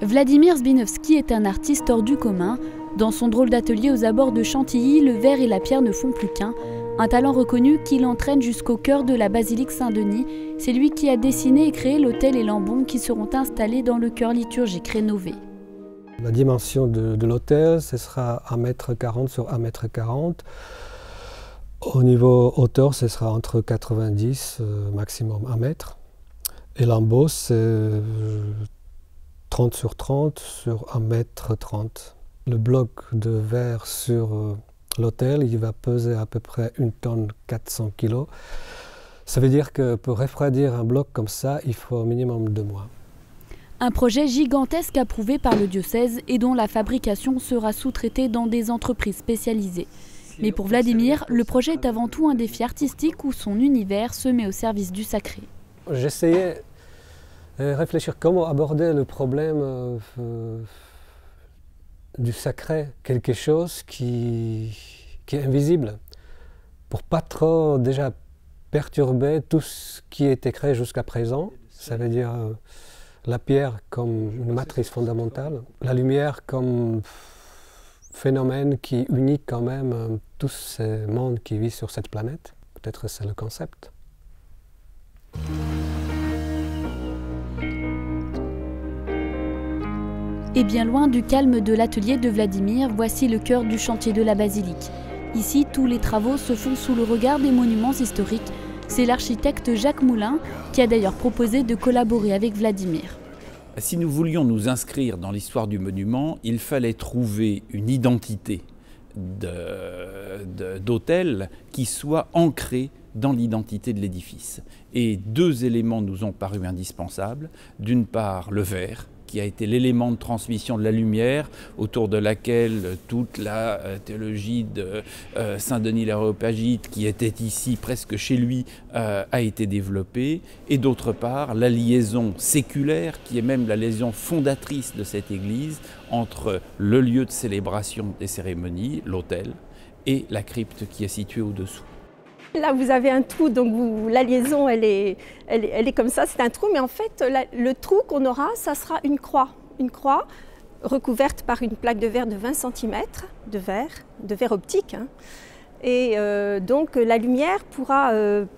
Vladimir Zbinovski est un artiste hors du commun. Dans son drôle d'atelier aux abords de Chantilly, le verre et la pierre ne font plus qu'un. Un talent reconnu qui l'entraîne jusqu'au cœur de la basilique Saint-Denis. C'est lui qui a dessiné et créé l'autel et l'ambon qui seront installés dans le chœur liturgique rénové. La dimension de l'autel, ce sera 1,40 m sur 1,40 m. Au niveau hauteur, ce sera entre 90 maximum 1 mètre. Et l'embout, c'est 30 sur 30 sur 1,30 m. Le bloc de verre sur l'autel, il va peser à peu près 1 tonne 400 kg. Ça veut dire que pour refroidir un bloc comme ça, il faut au minimum 2 mois. Un projet gigantesque approuvé par le diocèse et dont la fabrication sera sous-traitée dans des entreprises spécialisées. Mais pour Vladimir, le projet est avant tout un défi artistique où son univers se met au service du sacré. J'essayais de réfléchir comment aborder le problème du sacré, quelque chose qui est invisible, pour pas trop déjà perturber tout ce qui a été créé jusqu'à présent. Ça veut dire la pierre comme une matrice fondamentale, la lumière comme phénomène qui unit quand même tous ces mondes qui vivent sur cette planète. Peut-être c'est le concept. Et bien loin du calme de l'atelier de Vladimir, voici le cœur du chantier de la basilique. Ici, tous les travaux se font sous le regard des monuments historiques. C'est l'architecte Jacques Moulin qui a d'ailleurs proposé de collaborer avec Vladimir. Si nous voulions nous inscrire dans l'histoire du monument, il fallait trouver une identité d'hôtel qui soit ancrée dans l'identité de l'édifice. Et 2 éléments nous ont paru indispensables. D'une part, le verre, qui a été l'élément de transmission de la lumière, autour de laquelle toute la théologie de Saint-Denis l'Aréopagite, qui était ici presque chez lui, a été développée. Et d'autre part, la liaison séculaire, qui est même la liaison fondatrice de cette église, entre le lieu de célébration des cérémonies, l'autel, et la crypte qui est située au-dessous. Là, vous avez un trou, donc la liaison, elle est comme ça, c'est un trou, mais en fait, le trou qu'on aura, ça sera une croix recouverte par une plaque de verre de 20 cm de verre optique. Hein. Et donc, la lumière pourra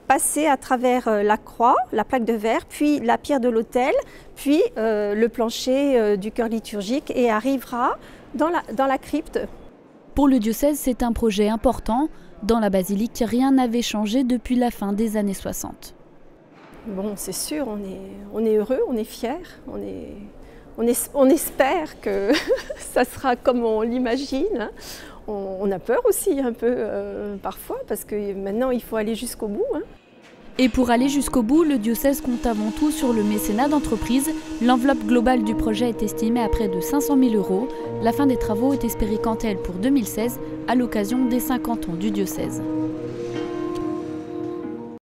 passer à travers la croix, la plaque de verre, puis la pierre de l'autel, puis le plancher du chœur liturgique et arrivera dans la crypte. Pour le diocèse, c'est un projet important. Dans la basilique, rien n'avait changé depuis la fin des années 60. Bon, c'est sûr, on est heureux, on est fiers, on espère que ça sera comme on l'imagine. Hein. On a peur aussi un peu parfois, parce que maintenant il faut aller jusqu'au bout. Hein. Et pour aller jusqu'au bout, le diocèse compte avant tout sur le mécénat d'entreprise. L'enveloppe globale du projet est estimée à près de 500 000 €. La fin des travaux est espérée quant à elle pour 2016, à l'occasion des 50 ans du diocèse.